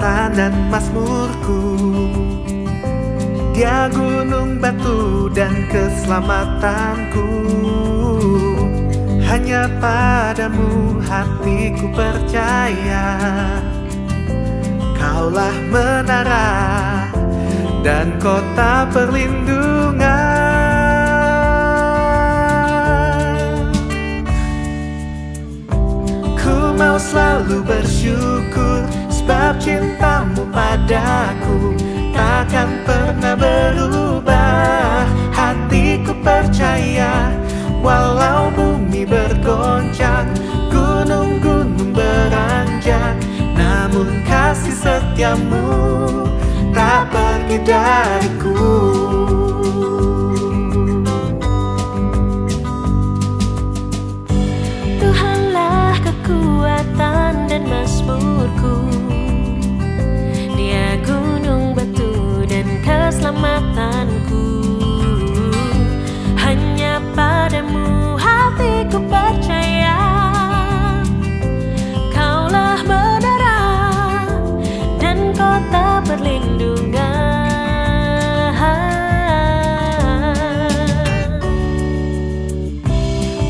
keselamatan dan mazmurku. Dia gunung batu dan keselamatanku. Hanya padamu hatiku percaya. Kaulah menara dan kota perlindungan. Ku mau selalu bersyukur, sebab cintamu padaku takkan pernah berubah. Hatiku percaya, walau bumi bergoncang, gunung-gunung beranjak, namun kasih setiamu tak pergi dariku. Tuhanlah kekuatan dan mazmurku. Dia gunung batu dan keselamatanku. Hanya padamu hatiku percaya. Kaulah menara dan kota perlindungan.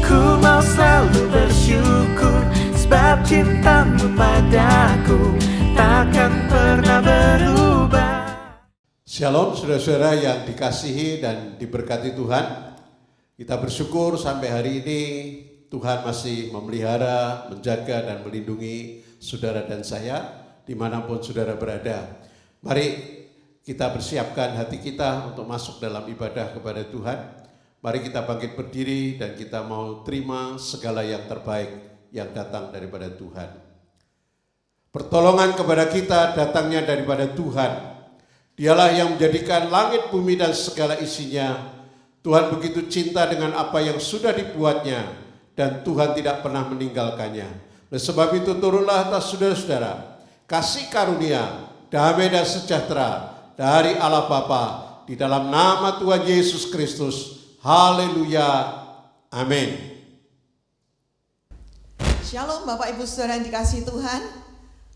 Ku mau selalu bersyukur, sebab cintamu padaku takkan pernah berubah. Shalom saudara-saudara yang dikasihi dan diberkati Tuhan. Kita bersyukur sampai hari ini Tuhan masih memelihara, menjaga dan melindungi saudara dan saya dimanapun saudara berada. Mari kita persiapkan hati kita untuk masuk dalam ibadah kepada Tuhan. Mari kita bangkit berdiri dan kita mau terima segala yang terbaik yang datang daripada Tuhan. Pertolongan kepada kita datangnya daripada Tuhan. Dialah yang menjadikan langit, bumi dan segala isinya. Tuhan begitu cinta dengan apa yang sudah dibuatnya dan Tuhan tidak pernah meninggalkannya. Oleh sebab itu turunlah atas saudara-saudara kasih karunia, damai dan sejahtera dari Allah Bapa di dalam nama Tuhan Yesus Kristus. Haleluya. Amin. Shalom Bapak Ibu Saudara yang dikasihi Tuhan.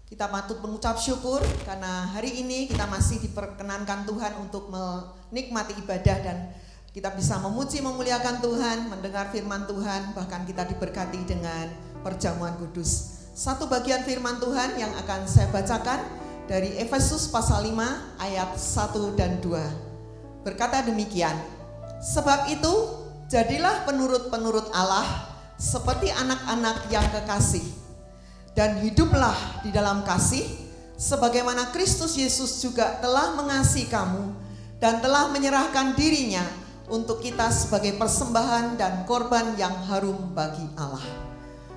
Kita patut mengucap syukur karena hari ini kita masih diperkenankan Tuhan untuk menikmati ibadah dan kita bisa memuji memuliakan Tuhan, mendengar firman Tuhan, bahkan kita diberkati dengan perjamuan kudus. Satu bagian firman Tuhan yang akan saya bacakan dari Efesus pasal 5 ayat 1 dan 2. Berkata demikian, sebab itu jadilah penurut-penurut Allah seperti anak-anak yang kekasih, dan hiduplah di dalam kasih sebagaimana Kristus Yesus juga telah mengasihi kamu dan telah menyerahkan dirinya untuk kita sebagai persembahan dan korban yang harum bagi Allah.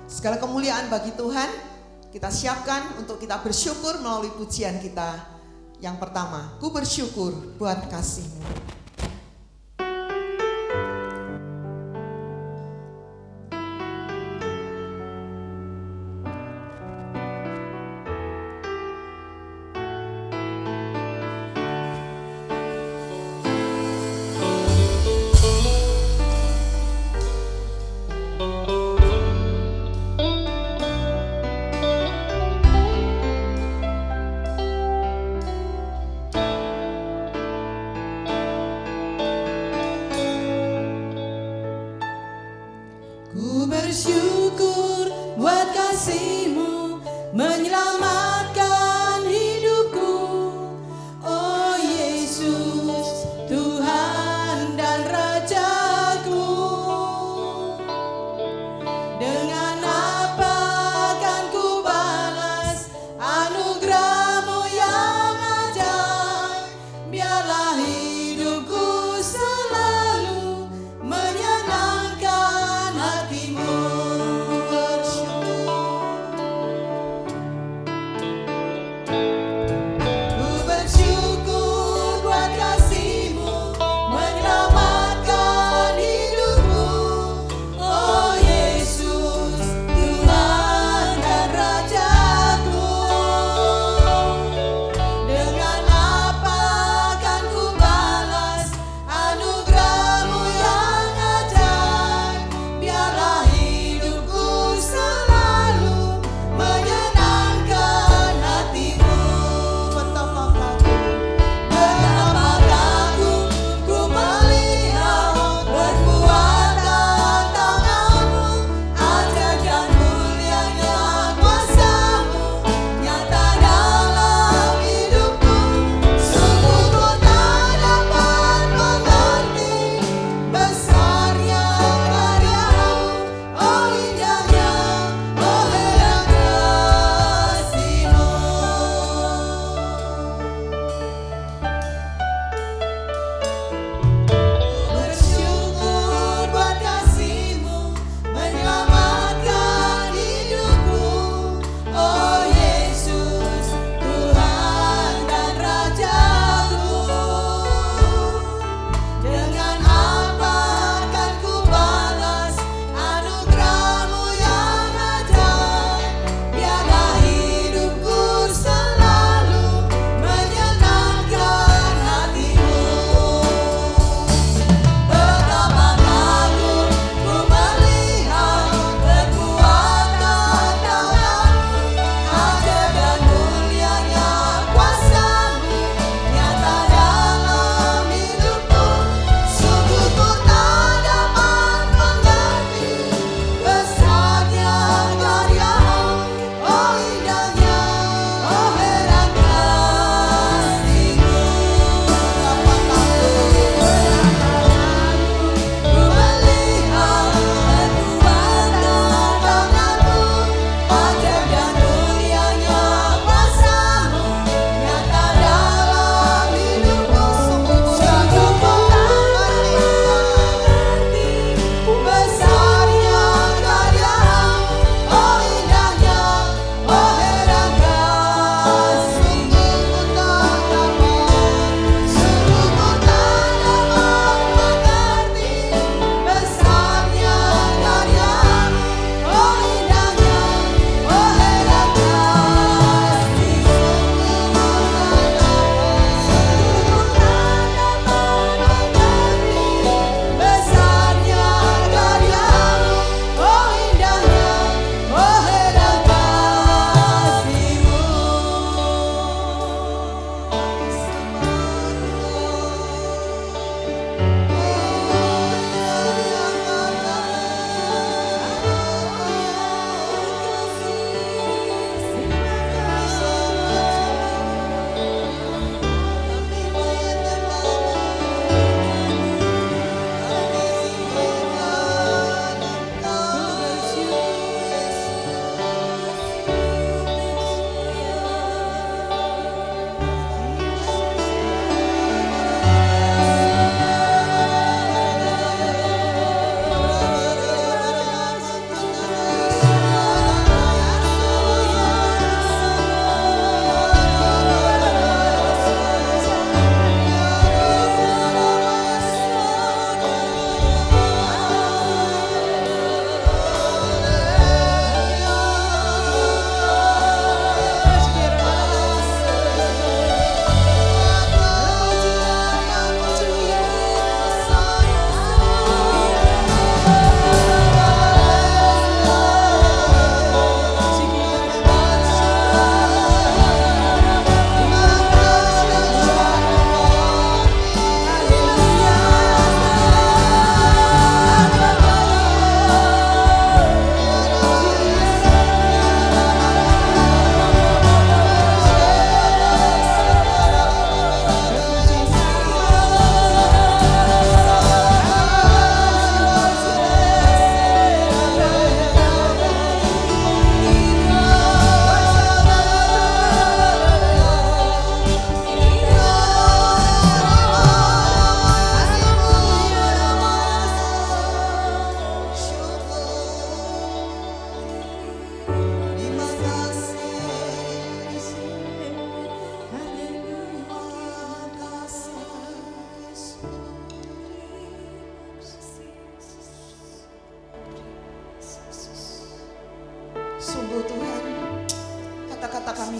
Segala kemuliaan bagi Tuhan. Kita siapkan untuk kita bersyukur melalui pujian kita. Yang pertama, ku bersyukur buat kasih-Mu. Bersyukur buat kasih-Mu menyelamatkan hidupku. Oh Yesus, Tuhan dan Rajaku. Dengan apa akan ku balas anugerah-Mu yang ajaib? Biarlah hidupku selalu menyenangkan hati-Mu.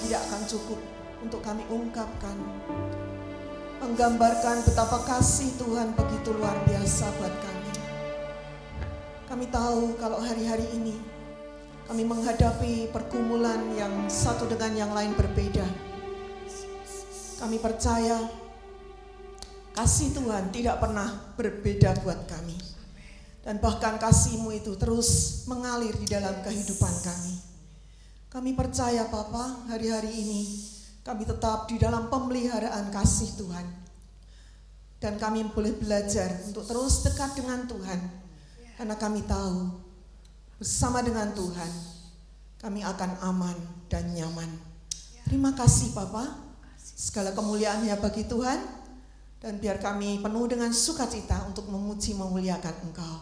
tidak akan cukup untuk kami ungkapkan. Menggambarkan betapa kasih Tuhan begitu luar biasa buat kami. Kami tahu kalau hari-hari ini kami menghadapi pergumulan yang satu dengan yang lain berbeda. Kami percaya kasih Tuhan tidak pernah berbeda buat kami. Dan bahkan kasih-Mu itu terus mengalir di dalam kehidupan kami. Kami percaya Bapa, hari-hari ini kami tetap di dalam pemeliharaan kasih Tuhan. Dan kami boleh belajar untuk terus dekat dengan Tuhan. Karena kami tahu bersama dengan Tuhan kami akan aman dan nyaman. Terima kasih Bapa. Segala kemuliaan-Nya bagi Tuhan. Dan biar kami penuh dengan sukacita untuk memuji memuliakan Engkau.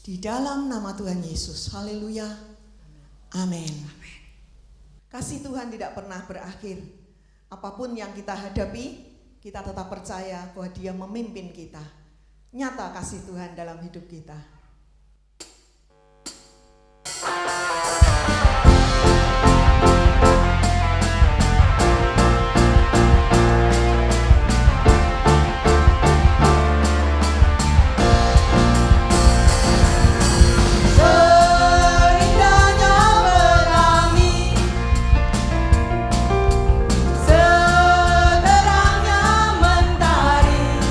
Di dalam nama Tuhan Yesus. Haleluya. Amin. Kasih Tuhan tidak pernah berakhir. Apapun yang kita hadapi, kita tetap percaya bahwa Dia memimpin kita. Nyata kasih Tuhan dalam hidup kita. Sederangnya mentari,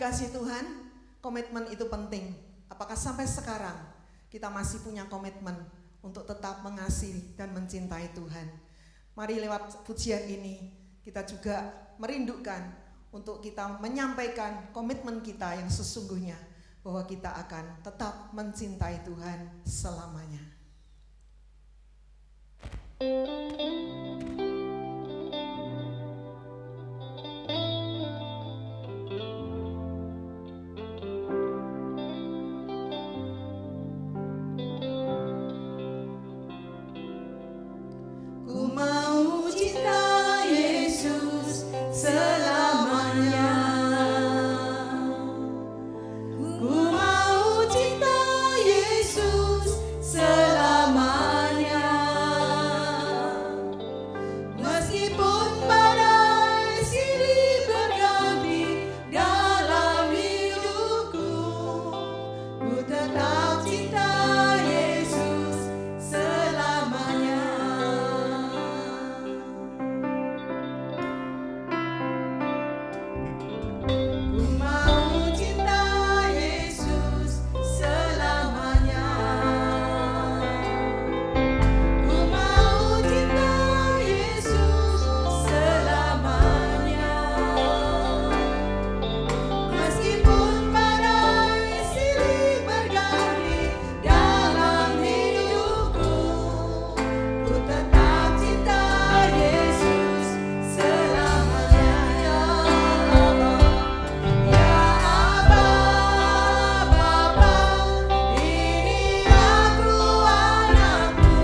dikasihi Tuhan, komitmen itu penting. Apakah sampai sekarang kita masih punya komitmen untuk tetap mengasihi dan mencintai Tuhan? Mari lewat pujian ini kita juga merindukan untuk kita menyampaikan komitmen kita yang sesungguhnya, bahwa kita akan tetap mencintai Tuhan selamanya. Ku mau cinta Yesus selamanya. Ku mau cinta Yesus selamanya. Meskipun badai silih berganti dalam hidupku, ku tetap cinta Yesus selamanya. Ku mau cinta Yesus selamanya. Ku mau cinta Yesus selamanya. Meskipun badai silih berganti dalam hidupku, ku tetap cinta Yesus selamanya. Ya Aba, Bapa, ini aku anakmu,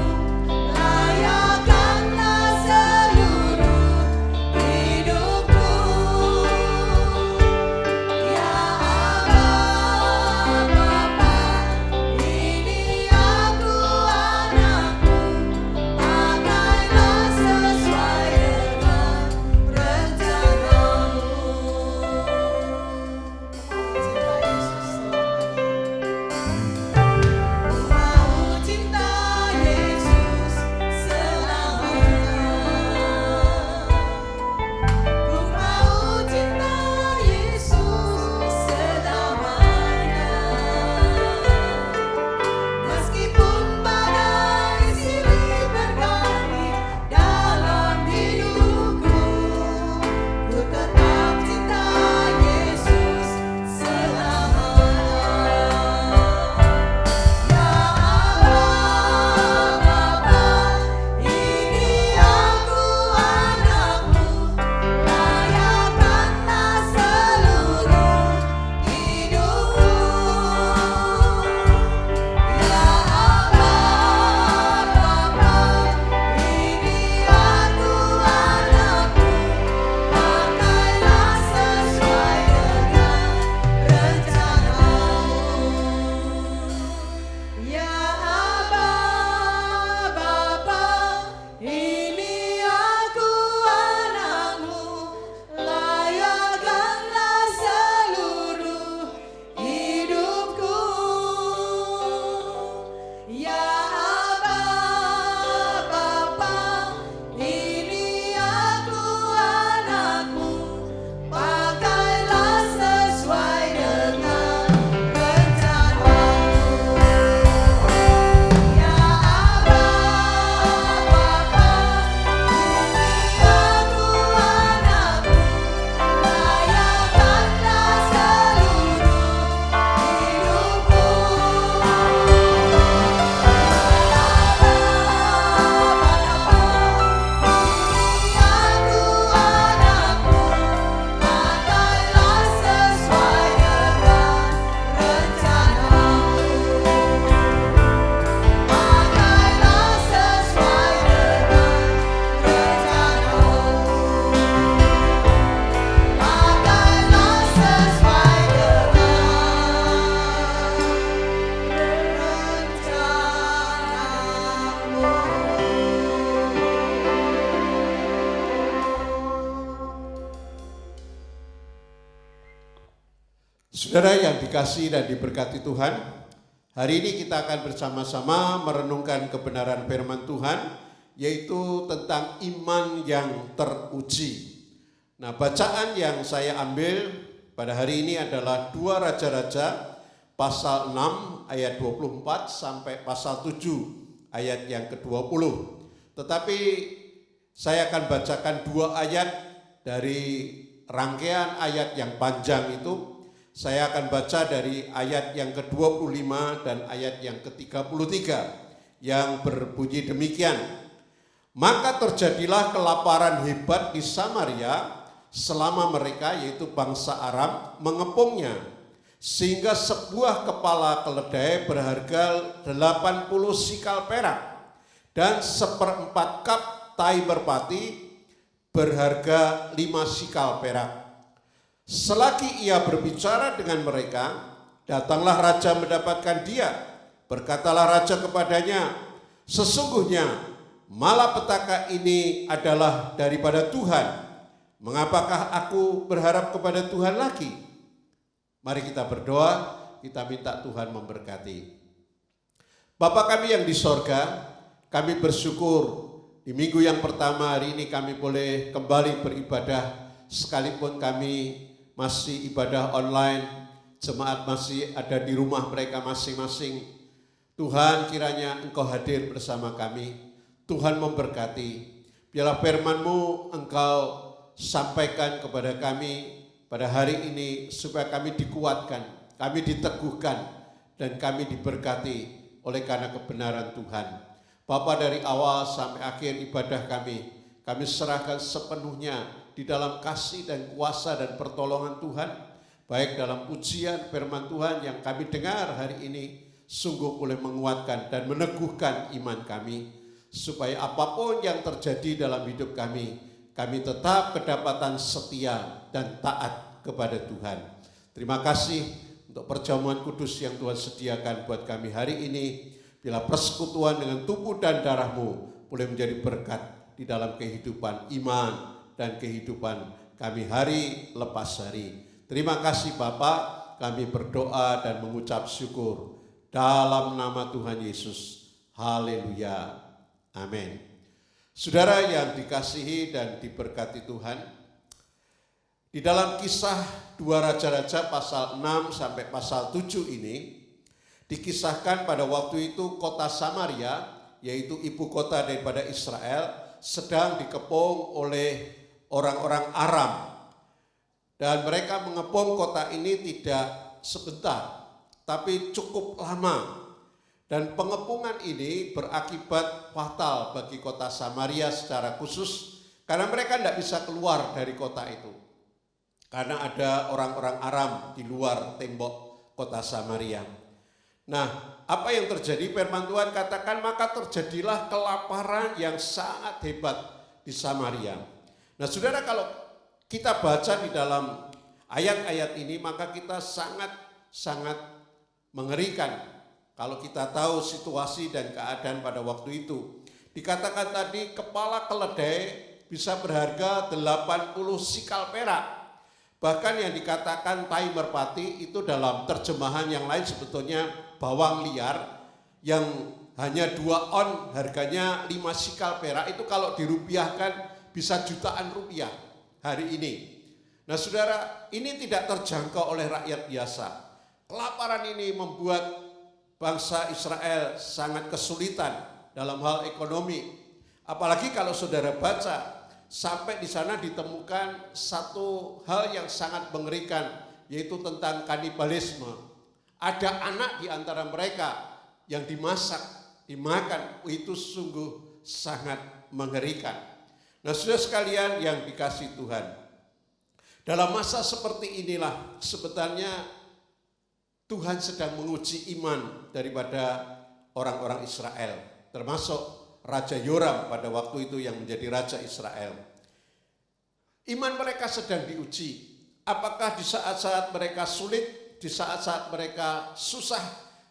layakkanlah seluruh hidupku. Ya Aba, Bapa, ini aku anakmu, pakailah sesuai dengan rencanamu. Cinta Yesus selamanya. Ku mau cinta Yesus selamanya. Meskipun badai silih berganti dalam hidupku, ku tetap cinta Yesus selamanya. Ya Aba, Bapa, ini aku anakmu, layakkanlah seluruh hidupku. Ya Aba, Bapa, ini aku anakmu, pakailah sesuai dengan rencanamu. Ya Aba, Bapa, ini aku anakmu, layakkanlah seluruh hidupku. Ya Aba, Bapa, ini aku anakmu, pakailah sesuai dengan rencanamu. Ya Aba, Bapa, ini aku anakmu, layakkanlah seluruh hidupku. Saudara yang dikasihi dan diberkati Tuhan, hari ini kita akan bersama-sama merenungkan kebenaran firman Tuhan, yaitu tentang iman yang teruji. Nah, bacaan yang saya ambil pada hari ini adalah 2 Raja-Raja pasal 6 ayat 24 sampai pasal 7 ayat yang ke-20. Tetapi saya akan bacakan 2 ayat dari rangkaian ayat yang panjang itu. Saya akan baca dari ayat yang ke-25 dan ayat yang ke-33 yang berbunyi demikian. Maka terjadilah kelaparan hebat di Samaria selama mereka, yaitu bangsa Aram, mengepungnya, sehingga sebuah kepala keledai berharga 80 sikal perak dan 1/4 kap tai merpati berharga 5 sikal perak. Selagi ia berbicara dengan mereka, datanglah raja mendapatkan dia. Berkatalah raja kepadanya, sesungguhnya malapetaka ini adalah daripada Tuhan. Mengapakah aku berharap kepada Tuhan lagi? Mari kita berdoa, kita minta Tuhan memberkati. Bapa kami yang di sorga, kami bersyukur di minggu yang pertama hari ini kami boleh kembali beribadah, sekalipun kami masih ibadah online, jemaat masih ada di rumah mereka masing-masing. Tuhan, kiranya Engkau hadir bersama kami. Tuhan memberkati. Biarlah firman-Mu Engkau sampaikan kepada kami pada hari ini supaya kami dikuatkan, kami diteguhkan, dan kami diberkati oleh karena kebenaran Tuhan. Bapa, dari awal sampai akhir ibadah kami serahkan sepenuhnya di dalam kasih dan kuasa dan pertolongan Tuhan, baik dalam pujian firman Tuhan yang kami dengar hari ini, sungguh boleh menguatkan dan meneguhkan iman kami, supaya apapun yang terjadi dalam hidup kami tetap kedapatan setia dan taat kepada Tuhan. Terima kasih untuk perjamuan kudus yang Tuhan sediakan buat kami hari ini. Bila persekutuan dengan tubuh dan darah-Mu boleh menjadi berkat di dalam kehidupan iman dan kehidupan kami hari lepas hari. Terima kasih Bapa, kami berdoa dan mengucap syukur dalam nama Tuhan Yesus. Haleluya. Amin. Saudara yang dikasihi dan diberkati Tuhan, di dalam kisah 2 Raja-Raja pasal 6 sampai pasal 7 ini, dikisahkan pada waktu itu kota Samaria, yaitu ibu kota daripada Israel, sedang dikepung oleh orang-orang Aram. Dan mereka mengepung kota ini tidak sebentar, tapi cukup lama. Dan pengepungan ini berakibat fatal bagi kota Samaria secara khusus, karena mereka tidak bisa keluar dari kota itu. Karena ada orang-orang Aram di luar tembok kota Samaria. Nah, apa yang terjadi? Firman Tuhan katakan, maka terjadilah kelaparan yang sangat hebat di Samaria. Nah, saudara, kalau kita baca di dalam ayat-ayat ini, maka kita sangat mengerikan. Kalau kita tahu situasi dan keadaan pada waktu itu. Dikatakan tadi, kepala keledai bisa berharga 80 sikal perak. Bahkan yang dikatakan tai merpati itu dalam terjemahan yang lain sebetulnya bawang liar yang hanya 2 on harganya 5 sikal perak, itu kalau dirupiahkan bisa jutaan rupiah hari ini. Nah saudara, ini tidak terjangkau oleh rakyat biasa. Kelaparan ini membuat bangsa Israel sangat kesulitan dalam hal ekonomi. Apalagi kalau saudara baca, sampai di sana ditemukan satu hal yang sangat mengerikan, yaitu tentang kanibalisme. Ada anak di antara mereka yang dimasak, dimakan, itu sungguh sangat mengerikan. Nah, saudara sekalian yang dikasihi Tuhan, dalam masa seperti inilah sebenarnya Tuhan sedang menguji iman daripada orang-orang Israel, termasuk Raja Yoram pada waktu itu yang menjadi Raja Israel. Iman mereka sedang diuji. Apakah di saat-saat mereka sulit, di saat-saat mereka susah,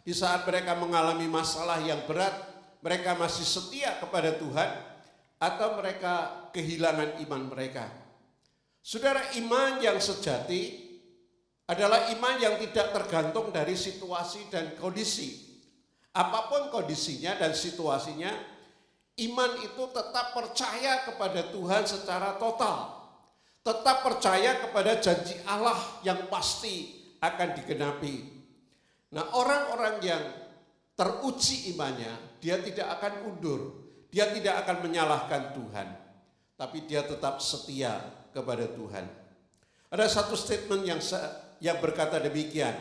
di saat mereka mengalami masalah yang berat, mereka masih setia kepada Tuhan, atau mereka kehilangan iman mereka? Saudara, iman yang sejati adalah iman yang tidak tergantung dari situasi dan kondisi. Apapun kondisinya dan situasinya, iman itu tetap percaya kepada Tuhan secara total. tetap percaya kepada janji Allah yang pasti akan digenapi. Nah, orang-orang yang teruji imannya, dia tidak akan undur, dia tidak akan menyalahkan Tuhan, tapi dia tetap setia kepada Tuhan. Ada satu statement yang berkata demikian,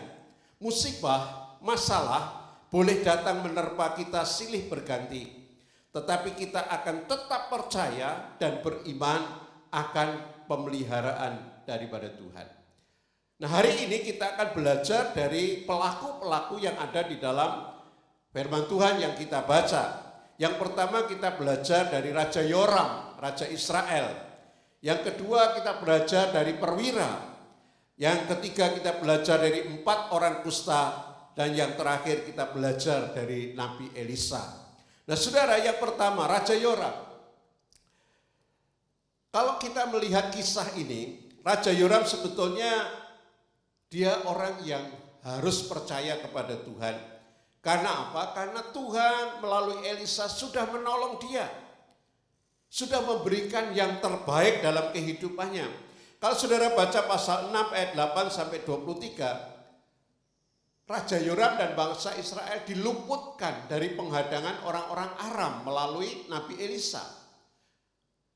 musibah, masalah boleh datang menerpa kita silih berganti, tetapi kita akan tetap percaya dan beriman akan pemeliharaan daripada Tuhan. Nah, hari ini kita akan belajar dari pelaku-pelaku yang ada di dalam firman Tuhan yang kita baca. Yang pertama kita belajar dari Raja Yoram, Raja Israel. Yang kedua kita belajar dari perwira. Yang ketiga kita belajar dari 4 orang kusta. Dan yang terakhir kita belajar dari Nabi Elisa. Nah saudara, yang pertama Raja Yoram. Kalau kita melihat kisah ini, Raja Yoram sebetulnya dia orang yang harus percaya kepada Tuhan. Karena apa? Karena Tuhan melalui Elisa sudah menolong dia. Sudah memberikan yang terbaik dalam kehidupannya. Kalau saudara baca pasal 6 ayat 8 sampai 23, Raja Yoram dan bangsa Israel diluputkan dari penghadangan orang-orang Aram melalui Nabi Elisa.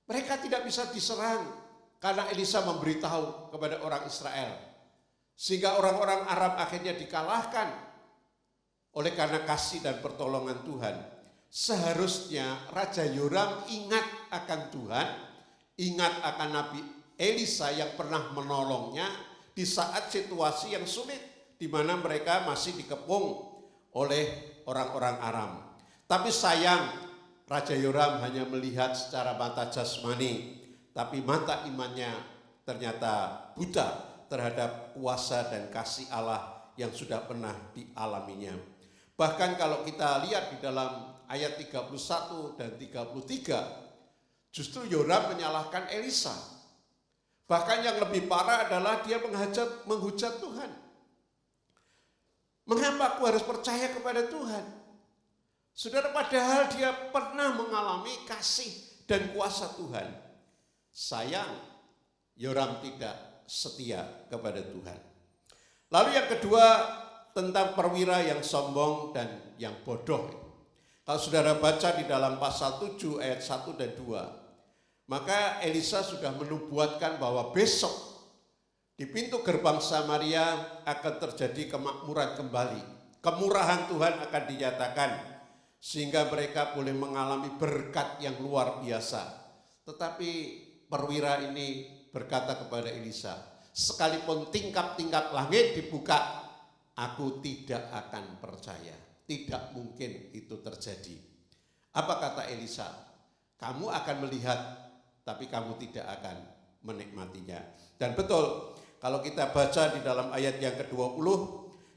Mereka tidak bisa diserang karena Elisa memberitahu kepada orang Israel. Sehingga orang-orang Aram akhirnya dikalahkan oleh karena kasih dan pertolongan Tuhan. Seharusnya Raja Yoram ingat akan Tuhan, ingat akan Nabi Elisa yang pernah menolongnya di saat situasi yang sulit, di mana mereka masih dikepung oleh orang-orang Aram. Tapi sayang, Raja Yoram hanya melihat secara mata jasmani, tapi mata imannya ternyata buta terhadap kuasa dan kasih Allah yang sudah pernah dialaminya. Bahkan kalau kita lihat di dalam ayat 31 dan 33, justru Yoram menyalahkan Elisa. Bahkan yang lebih parah adalah dia menghujat Tuhan. Mengapa aku harus percaya kepada Tuhan? Saudara, padahal dia pernah mengalami kasih dan kuasa Tuhan. Sayang, Yoram tidak setia kepada Tuhan. Lalu yang kedua, tentang perwira yang sombong dan yang bodoh. Kalau saudara baca di dalam pasal 7 ayat 1 dan 2, maka Elisa sudah menubuatkan bahwa besok di pintu gerbang Samaria akan terjadi kemakmuran kembali. Kemurahan Tuhan akan dinyatakan sehingga mereka boleh mengalami berkat yang luar biasa. Tetapi perwira ini berkata kepada Elisa, sekalipun tingkap-tingkap langit dibuka, aku tidak akan percaya. Tidak mungkin itu terjadi. Apa kata Elisa? Kamu akan melihat, tapi kamu tidak akan menikmatinya. Dan betul, kalau kita baca di dalam ayat yang ke-20,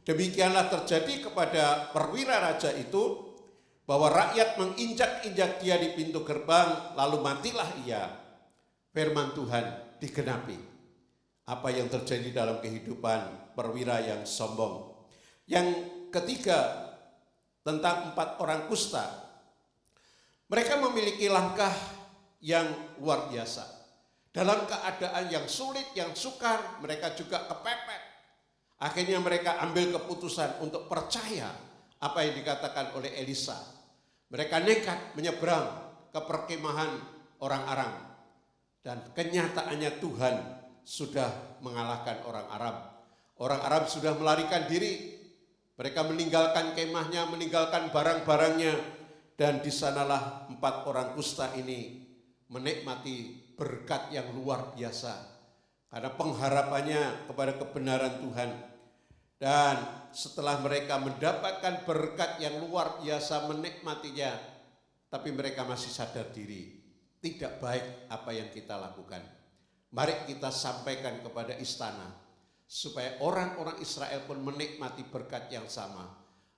demikianlah terjadi kepada perwira raja itu, bahwa rakyat menginjak-injak dia di pintu gerbang, lalu matilah ia. Firman Tuhan digenapi. Apa yang terjadi dalam kehidupan perwira yang sombong. Yang ketiga, tentang 4 orang kusta. Mereka memiliki langkah yang luar biasa. Dalam keadaan yang sulit, yang sukar, mereka juga kepepet. Akhirnya mereka ambil keputusan untuk percaya apa yang dikatakan oleh Elisa. Mereka nekat menyeberang ke perkemahan orang Aram. Dan kenyataannya Tuhan sudah mengalahkan orang Aram. Orang Aram sudah melarikan diri. Mereka meninggalkan kemahnya, meninggalkan barang-barangnya. Dan di sanalah 4 orang kusta ini menikmati berkat yang luar biasa karena pengharapannya kepada kebenaran Tuhan. Dan setelah mereka mendapatkan berkat yang luar biasa, menikmatinya, tapi mereka masih sadar diri, tidak baik apa yang kita lakukan. Mari kita sampaikan kepada istana supaya orang-orang Israel pun menikmati berkat yang sama.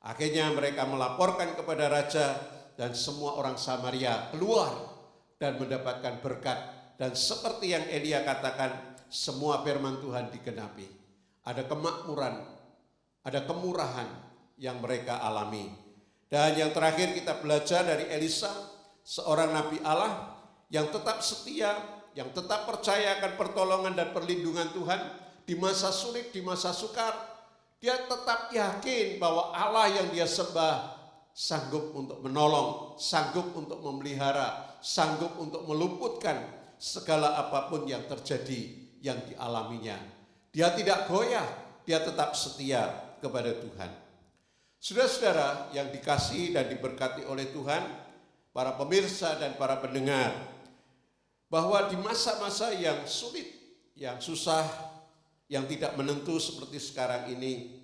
Akhirnya mereka melaporkan kepada raja dan semua orang Samaria keluar dan mendapatkan berkat. Dan seperti yang Elia katakan, semua firman Tuhan digenapi. Ada kemakmuran, ada kemurahan yang mereka alami. Dan yang terakhir kita belajar dari Elisa, seorang nabi Allah yang tetap setia yang tetap percaya akan pertolongan dan perlindungan Tuhan di masa sulit, di masa sukar, dia tetap yakin bahwa Allah yang dia sembah sanggup untuk menolong, sanggup untuk memelihara, sanggup untuk meluputkan segala apapun yang terjadi yang dialaminya. Dia tidak goyah, dia tetap setia kepada Tuhan. Saudara-saudara yang dikasihi dan diberkati oleh Tuhan, para pemirsa dan para pendengar, bahwa di masa-masa yang sulit, yang susah, yang tidak menentu seperti sekarang ini,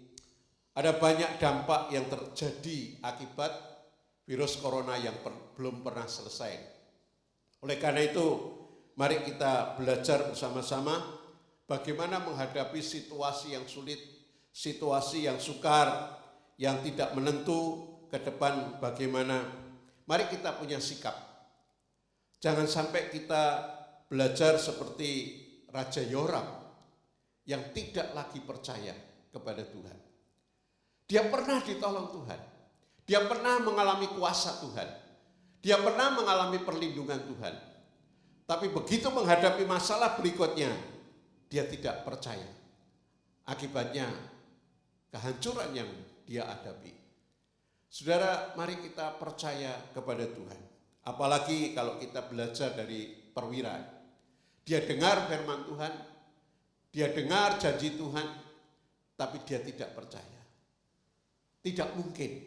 ada banyak dampak yang terjadi akibat virus corona yang belum pernah selesai. Oleh karena itu, mari kita belajar bersama-sama bagaimana menghadapi situasi yang sulit, situasi yang sukar, yang tidak menentu ke depan bagaimana. Mari kita punya sikap. Jangan sampai kita belajar seperti Raja Yoram yang tidak lagi percaya kepada Tuhan. Dia pernah ditolong Tuhan. Dia pernah mengalami kuasa Tuhan. Dia pernah mengalami perlindungan Tuhan. Tapi begitu menghadapi masalah berikutnya, dia tidak percaya. Akibatnya kehancuran yang dia hadapi. Saudara, mari kita percaya kepada Tuhan. Apalagi kalau kita belajar dari perwira. Dia dengar firman Tuhan, dia dengar janji Tuhan, tapi dia tidak percaya. Tidak mungkin.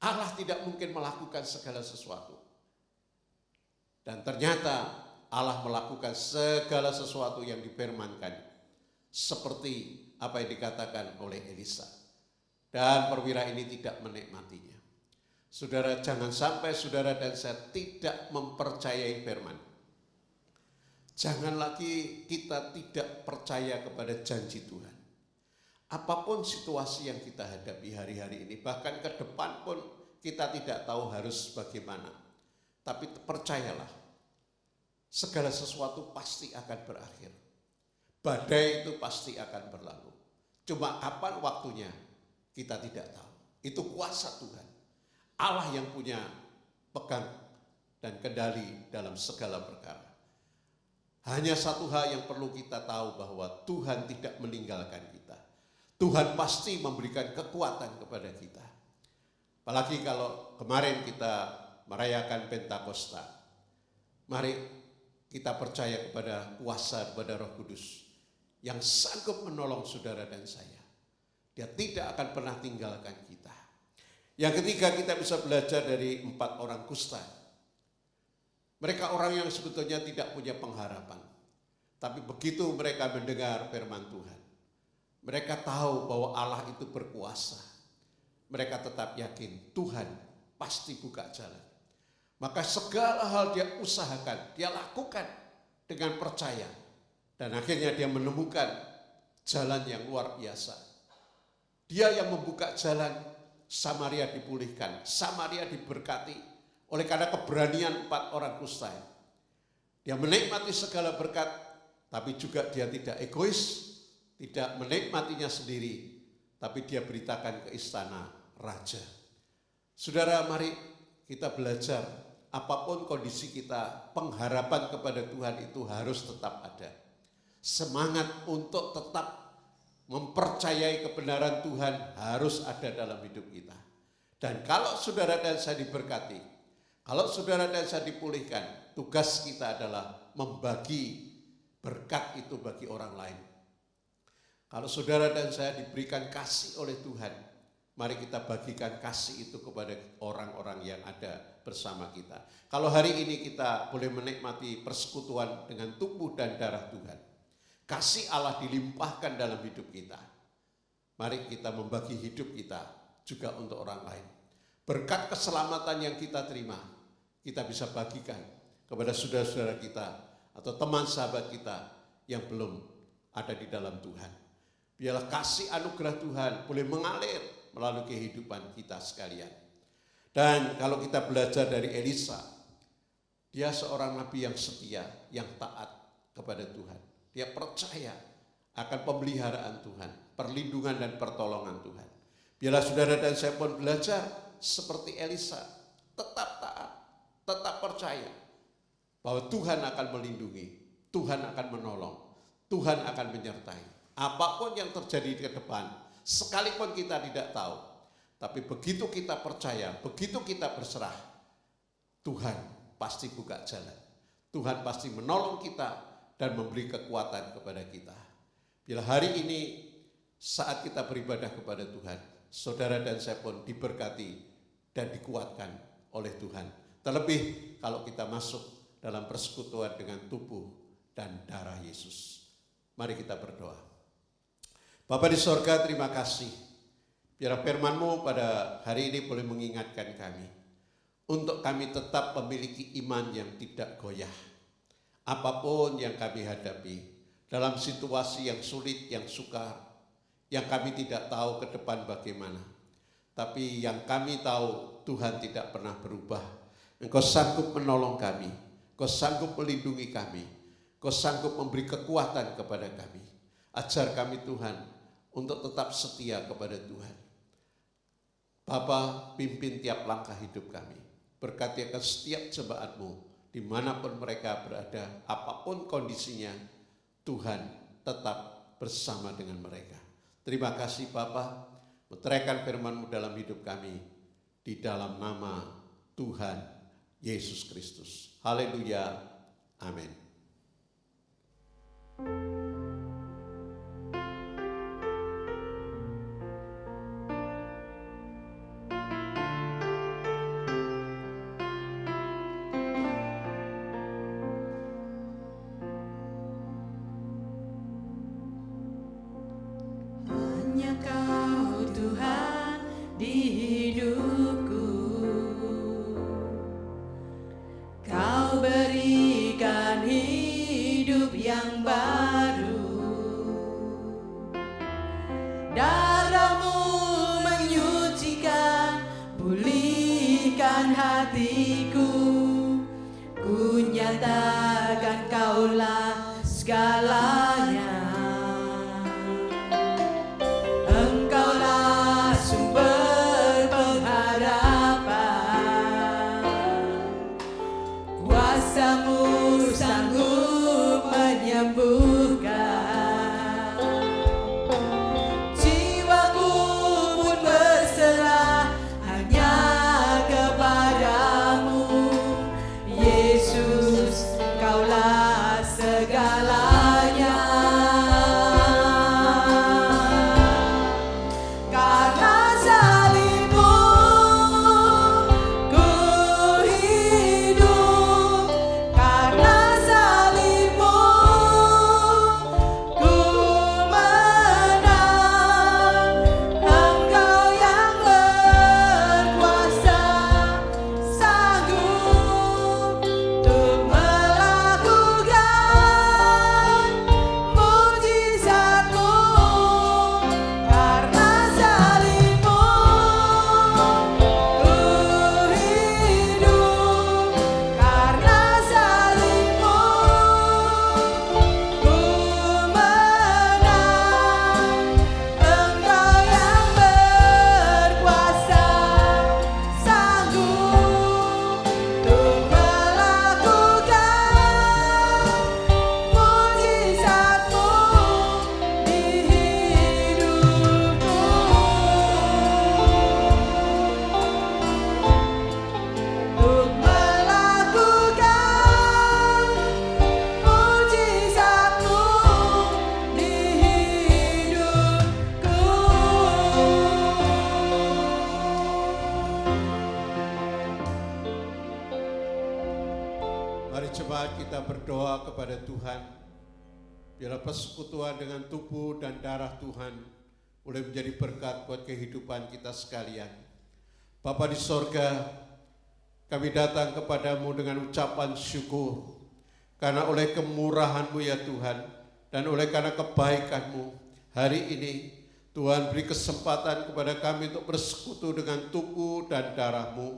Allah tidak mungkin melakukan segala sesuatu. Dan ternyata Allah melakukan segala sesuatu yang difirmankan. Seperti apa yang dikatakan oleh Elisa. Dan perwira ini tidak menikmatinya. Saudara, jangan sampai saudara dan saya tidak mempercayai firman. Jangan lagi kita tidak percaya kepada janji Tuhan. Apapun situasi yang kita hadapi hari-hari ini, bahkan ke depan pun kita tidak tahu harus bagaimana. Tapi percayalah, segala sesuatu pasti akan berakhir. Badai itu pasti akan berlalu. Cuma kapan waktunya kita tidak tahu. Itu kuasa Tuhan. Allah yang punya pegang dan kendali dalam segala perkara. Hanya satu hal yang perlu kita tahu, bahwa Tuhan tidak meninggalkan kita. Tuhan pasti memberikan kekuatan kepada kita. Apalagi kalau kemarin kita merayakan Pentakosta. Mari kita percaya kepada kuasa, kepada Roh Kudus yang sanggup menolong saudara dan saya. Dia tidak akan pernah tinggalkan kita. Yang ketiga, kita bisa belajar dari 4 orang kusta. Mereka orang yang sebetulnya tidak punya pengharapan. Tapi begitu mereka mendengar firman Tuhan, mereka tahu bahwa Allah itu berkuasa. Mereka tetap yakin Tuhan pasti buka jalan. Maka segala hal dia usahakan, dia lakukan dengan percaya. Dan akhirnya dia menemukan jalan yang luar biasa. Dia yang membuka jalan, Samaria dipulihkan, Samaria diberkati oleh karena keberanian 4 orang kusta. Dia menikmati segala berkat, tapi juga dia tidak egois, tidak menikmatinya sendiri, tapi dia beritakan ke istana raja. Saudara, mari kita belajar, apapun kondisi kita, pengharapan kepada Tuhan itu harus tetap ada. Semangat untuk tetap mempercayai kebenaran Tuhan harus ada dalam hidup kita. Dan kalau saudara dan saya diberkati, kalau saudara dan saya dipulihkan, tugas kita adalah membagi berkat itu bagi orang lain. Kalau saudara dan saya diberikan kasih oleh Tuhan, mari kita bagikan kasih itu kepada orang-orang yang ada bersama kita. Kalau hari ini kita boleh menikmati persekutuan dengan tubuh dan darah Tuhan, kasih Allah dilimpahkan dalam hidup kita. Mari kita membagi hidup kita juga untuk orang lain. Berkat keselamatan yang kita terima, kita bisa bagikan kepada saudara-saudara kita atau teman sahabat kita yang belum ada di dalam Tuhan. Biarlah kasih anugerah Tuhan boleh mengalir melalui kehidupan kita sekalian. Dan kalau kita belajar dari Elisa, dia seorang nabi yang setia, yang taat kepada Tuhan. Dia percaya akan pemeliharaan Tuhan, perlindungan dan pertolongan Tuhan. Biarlah saudara dan saya pun belajar seperti Elisa, tetap taat, tetap percaya. bahwa Tuhan akan melindungi, Tuhan akan menolong, Tuhan akan menyertai. Apapun yang terjadi ke depan, sekalipun kita tidak tahu, tapi begitu kita percaya, begitu kita berserah, Tuhan pasti buka jalan. Tuhan pasti menolong kita dan memberi kekuatan kepada kita. Bila hari ini saat kita beribadah kepada Tuhan, saudara dan saya pun diberkati dan dikuatkan oleh Tuhan. Terlebih kalau kita masuk dalam persekutuan dengan tubuh dan darah Yesus. Mari kita berdoa. Bapa di sorga, terima kasih. Biar firman-Mu pada hari ini boleh mengingatkan kami. Untuk kami tetap memiliki iman yang tidak goyah. Apapun yang kami hadapi, dalam situasi yang sulit, yang sukar, yang kami tidak tahu ke depan bagaimana. Tapi yang kami tahu Tuhan tidak pernah berubah. Engkau sanggup menolong kami. Kau sanggup melindungi kami. Kau sanggup memberi kekuatan kepada kami. Ajar kami Tuhan untuk tetap setia kepada Tuhan. Bapa, pimpin tiap langkah hidup kami. Berkati akan setiap jemaat-Mu dimanapun mereka berada, apapun kondisinya, Tuhan tetap bersama dengan mereka. Terima kasih Bapa, meteraikan firman-Mu dalam hidup kami, di dalam nama Tuhan Yesus Kristus. Haleluya. Amin. Hanya Kau Tuhan di hidupku, Kau berikan hidup yang baru. Darah-Mu menyucikan, pulihkan hatiku. Ku nyatakan Kaulah segalanya. Engkaulah sumber pengharapan. Kuasa-Mu sanggup menyembuhkan. Jiwaku pun berserah hanya kepadamu. Yesus, Kaulah segalanya. Karena salib-Mu ku hidup, karena salib-Mu ku menang. Engkau yang berkuasa, sanggup untuk melakukan mujizat-Mu. Karena salib-Mu ku hidup, karena salib-Mu ku menang. Engkau yang berkuasa, sanggup untuk melakukan mujizat-Mu di hidupku. Untuk melakukan mujizat-Mu di hidupku. Mari jemaat kita berdoa kepada Tuhan. Biarlah persekutuan dengan tubuh dan darah Tuhan boleh menjadi berkat buat kehidupan kita sekalian. Bapa di sorga, kami datang kepadamu dengan ucapan syukur. Karena oleh kemurahan-Mu ya Tuhan, dan oleh karena kebaikan-Mu, hari ini Tuhan beri kesempatan kepada kami untuk bersekutu dengan tubuh dan darah-Mu.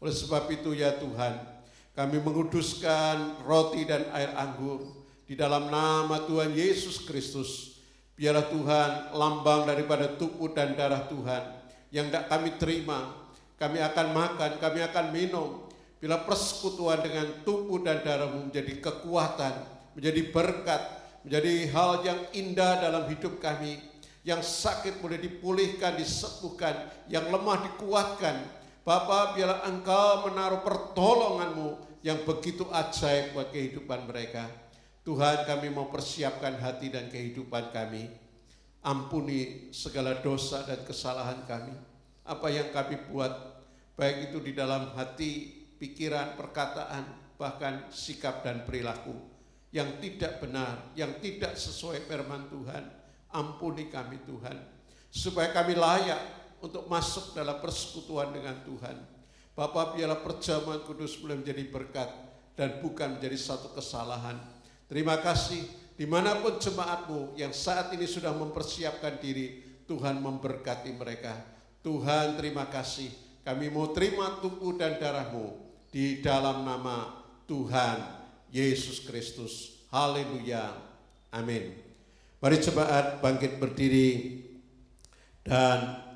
Oleh sebab itu ya Tuhan, kami menguduskan roti dan air anggur di dalam nama Tuhan Yesus Kristus. Biarlah Tuhan lambang daripada tubuh dan darah Tuhan yang tidak kami terima, kami akan makan, kami akan minum, Bila persekutuan dengan tubuh dan darah-Mu menjadi kekuatan, menjadi berkat, menjadi hal yang indah dalam hidup kami. Yang sakit boleh dipulihkan, disembuhkan, yang lemah dikuatkan. Bapa, biarlah Engkau menaruh pertolongan-Mu yang begitu ajaib buat kehidupan mereka. Tuhan, kami mau persiapkan hati dan kehidupan kami. Ampuni segala dosa dan kesalahan kami. Apa yang kami buat, baik itu di dalam hati, pikiran, perkataan, bahkan sikap dan perilaku yang tidak benar, yang tidak sesuai firman Tuhan. Ampuni kami Tuhan, supaya kami layak untuk masuk dalam persekutuan dengan Tuhan. Bapa, biarlah perjamuan kudus boleh menjadi berkat dan bukan menjadi satu kesalahan. Terima kasih, dimanapun jemaat-Mu yang saat ini sudah mempersiapkan diri, Tuhan memberkati mereka. Tuhan, terima kasih, kami mau terima tubuh dan darah-Mu di dalam nama Tuhan Yesus Kristus. Haleluya, amin. Mari jemaat bangkit berdiri dan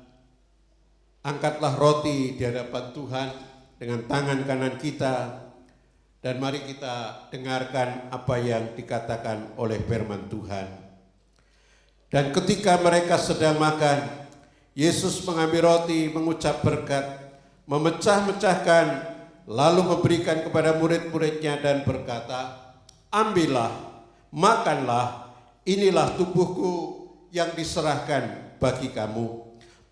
angkatlah roti di hadapan Tuhan dengan tangan kanan kita, dan mari kita dengarkan apa yang dikatakan oleh firman Tuhan. Dan ketika mereka sedang makan, Yesus mengambil roti, mengucap berkat, memecah-mecahkan, lalu memberikan kepada murid-muridnya dan berkata, "Ambillah, makanlah, inilah tubuhku yang diserahkan bagi kamu."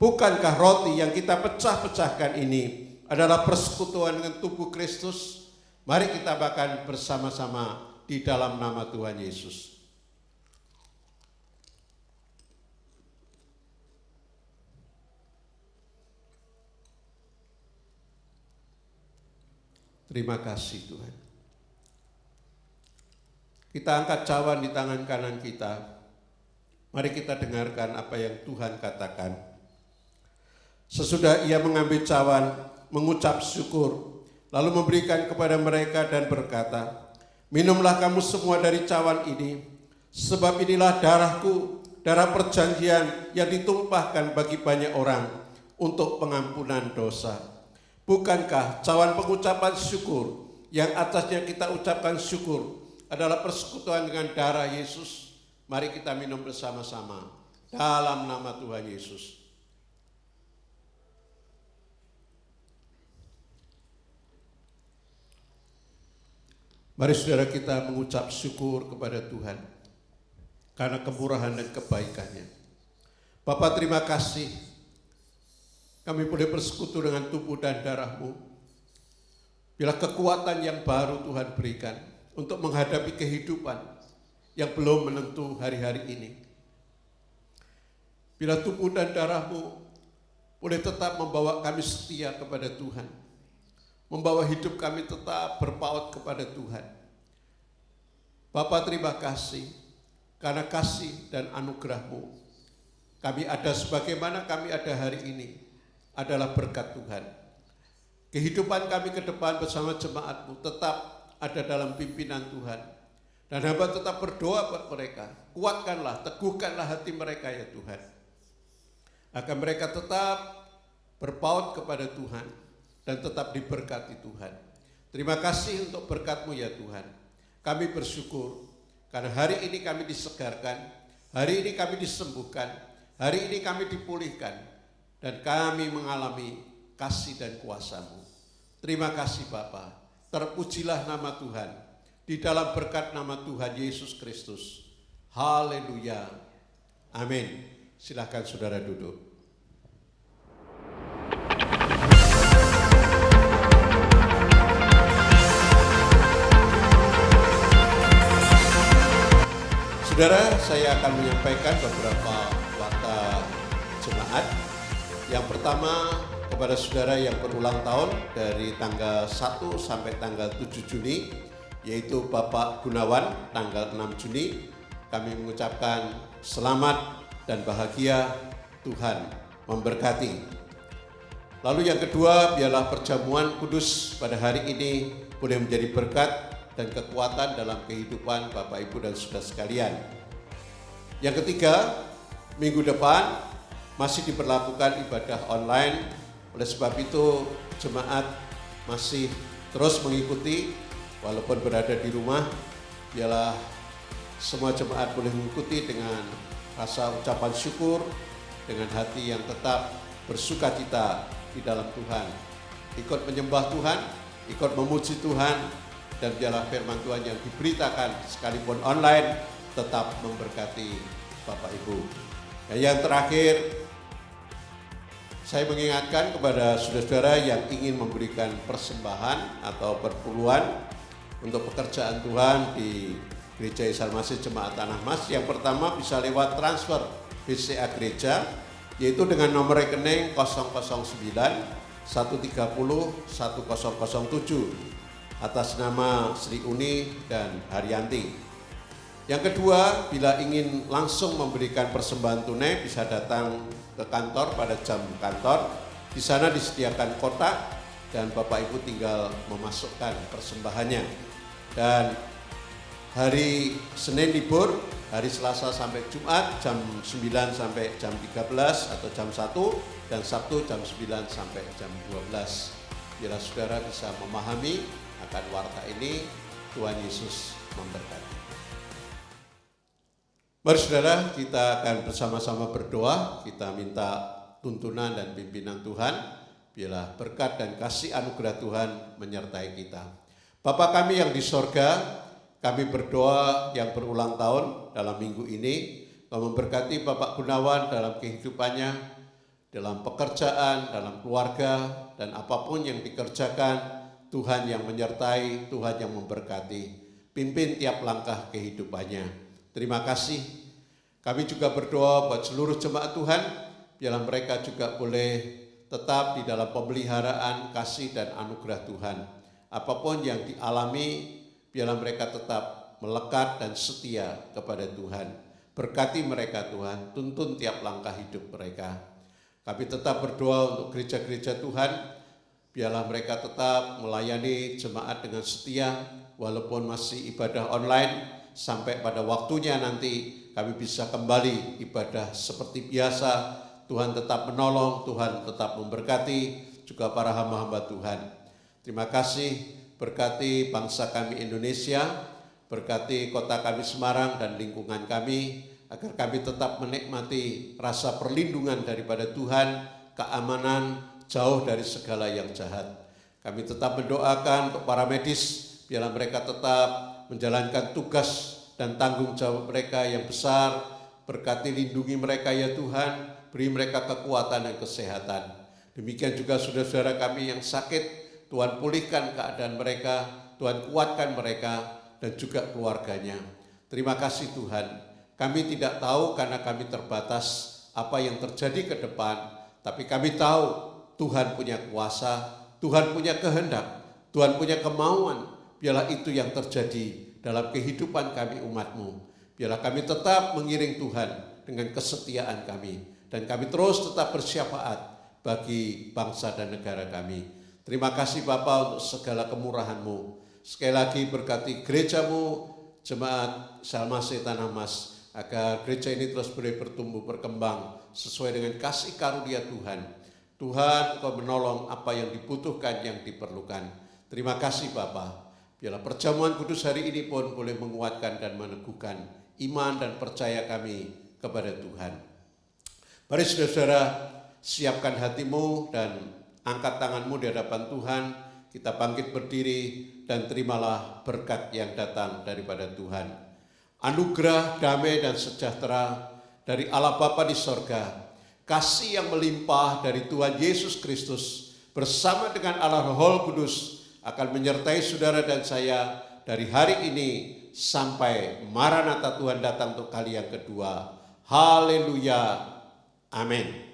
Bukankah roti yang kita pecah-pecahkan ini adalah persekutuan dengan tubuh Kristus? Mari kita makan bersama-sama di dalam nama Tuhan Yesus. Terima kasih Tuhan. Kita angkat cawan di tangan kanan kita. Mari kita dengarkan apa yang Tuhan katakan. Sesudah Ia mengambil cawan, mengucap syukur, lalu memberikan kepada mereka dan berkata, "Minumlah kamu semua dari cawan ini, sebab inilah darahku, darah perjanjian yang ditumpahkan bagi banyak orang untuk pengampunan dosa." Bukankah cawan pengucapan syukur yang atasnya kita ucapkan syukur adalah persekutuan dengan darah Yesus? Mari kita minum bersama-sama dalam nama Tuhan Yesus. Mari saudara kita mengucap syukur kepada Tuhan karena kemurahan dan kebaikannya. Bapa, terima kasih kami boleh bersekutu dengan tubuh dan darah-Mu. Bila kekuatan yang baru Tuhan berikan untuk menghadapi kehidupan yang belum menentu hari-hari ini. Bila tubuh dan darah-Mu boleh tetap membawa kami setia kepada Tuhan, membawa hidup kami tetap berpaut kepada Tuhan. Bapa, terima kasih karena kasih dan anugerah-Mu. Kami ada sebagaimana kami ada hari ini adalah berkat Tuhan. Kehidupan kami ke depan bersama jemaat-Mu tetap ada dalam pimpinan Tuhan. Dan hamba tetap berdoa buat mereka. Kuatkanlah, teguhkanlah hati mereka ya Tuhan. Agar mereka tetap berpaut kepada Tuhan dan tetap diberkati Tuhan. Terima kasih untuk berkat-Mu ya Tuhan. Kami bersyukur karena hari ini kami disegarkan, hari ini kami disembuhkan, hari ini kami dipulihkan, dan kami mengalami kasih dan kuasa-Mu. Terima kasih Bapa. Terpujilah nama Tuhan di dalam berkat nama Tuhan Yesus Kristus. Haleluya. Amin. Silakan saudara duduk. Saudara, saya akan menyampaikan beberapa warta jemaat. Yang pertama kepada saudara yang berulang tahun dari tanggal 1 sampai tanggal 7 Juni, yaitu Bapak Gunawan tanggal 6 Juni. Kami mengucapkan selamat dan bahagia, Tuhan memberkati. Lalu yang kedua, biarlah perjamuan kudus pada hari ini boleh menjadi berkat dan kekuatan dalam kehidupan Bapak, Ibu, dan saudara sekalian. Yang ketiga, minggu depan masih diberlakukan ibadah online. Oleh sebab itu, jemaat masih terus mengikuti walaupun berada di rumah. Biarlah semua jemaat boleh mengikuti dengan rasa ucapan syukur, dengan hati yang tetap bersukacita di dalam Tuhan. Ikut menyembah Tuhan, ikut memuji Tuhan, dan biarlah firman Tuhan yang diberitakan sekalipun online tetap memberkati Bapak Ibu. Dan yang terakhir, saya mengingatkan kepada saudara-saudara yang ingin memberikan persembahan atau perpuluhan untuk pekerjaan Tuhan di Gereja Isa Al-Masih Jemaat Tanah Mas. Yang pertama bisa lewat transfer BCA Gereja, yaitu dengan nomor rekening 009 130 1007 atas nama Sri Uni dan Haryanti. Yang kedua, bila ingin langsung memberikan persembahan tunai bisa datang ke kantor pada jam kantor. Di sana disediakan kotak dan Bapak Ibu tinggal memasukkan persembahannya. Dan hari Senin libur, hari Selasa sampai Jumat jam 9 sampai jam 13 atau jam 1, dan Sabtu jam 9 sampai jam 12. Biarlah saudara bisa memahami akan warta ini. Tuhan Yesus memberkati. Mari saudara, kita akan bersama-sama berdoa. Kita minta tuntunan dan pimpinan Tuhan. Biarlah berkat dan kasih anugerah Tuhan menyertai kita. Bapa kami yang di sorga, kami berdoa yang berulang tahun dalam minggu ini, memberkati Bapak Gunawan dalam kehidupannya, dalam pekerjaan, dalam keluarga, dan apapun yang dikerjakan, Tuhan yang menyertai, Tuhan yang memberkati, pimpin tiap langkah kehidupannya. Terima kasih. Kami juga berdoa buat seluruh jemaat Tuhan, biarlah mereka juga boleh tetap di dalam pemeliharaan kasih dan anugerah Tuhan. Apapun yang dialami, biarlah mereka tetap melekat dan setia kepada Tuhan. Berkati mereka Tuhan, tuntun tiap langkah hidup mereka. Kami tetap berdoa untuk gereja-gereja Tuhan, biarlah mereka tetap melayani jemaat dengan setia, walaupun masih ibadah online, sampai pada waktunya nanti kami bisa kembali ibadah seperti biasa. Tuhan tetap menolong, Tuhan tetap memberkati juga para hamba-hamba Tuhan. Terima kasih. Berkati bangsa kami Indonesia, berkati kota kami Semarang dan lingkungan kami, agar kami tetap menikmati rasa perlindungan daripada Tuhan, keamanan, jauh dari segala yang jahat. Kami tetap mendoakan untuk para medis, biarlah mereka tetap menjalankan tugas dan tanggung jawab mereka yang besar. Berkati lindungi mereka ya Tuhan, beri mereka kekuatan dan kesehatan. Demikian juga saudara-saudara kami yang sakit, Tuhan pulihkan keadaan mereka, Tuhan kuatkan mereka dan juga keluarganya. Terima kasih Tuhan. Kami tidak tahu karena kami terbatas apa yang terjadi ke depan, tapi kami tahu Tuhan punya kuasa, Tuhan punya kehendak, Tuhan punya kemauan. Biarlah itu yang terjadi dalam kehidupan kami umat-Mu. Biarlah kami tetap mengiring Tuhan dengan kesetiaan kami, dan kami terus tetap bersyafaat bagi bangsa dan negara kami. Terima kasih Bapa untuk segala kemurahan-Mu. Sekali lagi berkati gereja-Mu, Jemaat Isa Al-Masih Tanah Mas, agar gereja ini terus boleh bertumbuh berkembang sesuai dengan kasih karunia Tuhan. Tuhan, Kau menolong apa yang dibutuhkan, yang diperlukan. Terima kasih Bapa. Biarlah perjamuan kudus hari ini pun boleh menguatkan dan meneguhkan iman dan percaya kami kepada Tuhan. Mari saudara-saudara, siapkan hatimu dan angkat tanganmu di hadapan Tuhan. Kita bangkit berdiri dan terimalah berkat yang datang daripada Tuhan. Anugerah, damai dan sejahtera dari Allah Bapa di sorga, kasih yang melimpah dari Tuhan Yesus Kristus bersama dengan Allah Roh Kudus akan menyertai saudara dan saya dari hari ini sampai Maranatha Tuhan datang untuk kali yang kedua. Haleluya. Amin.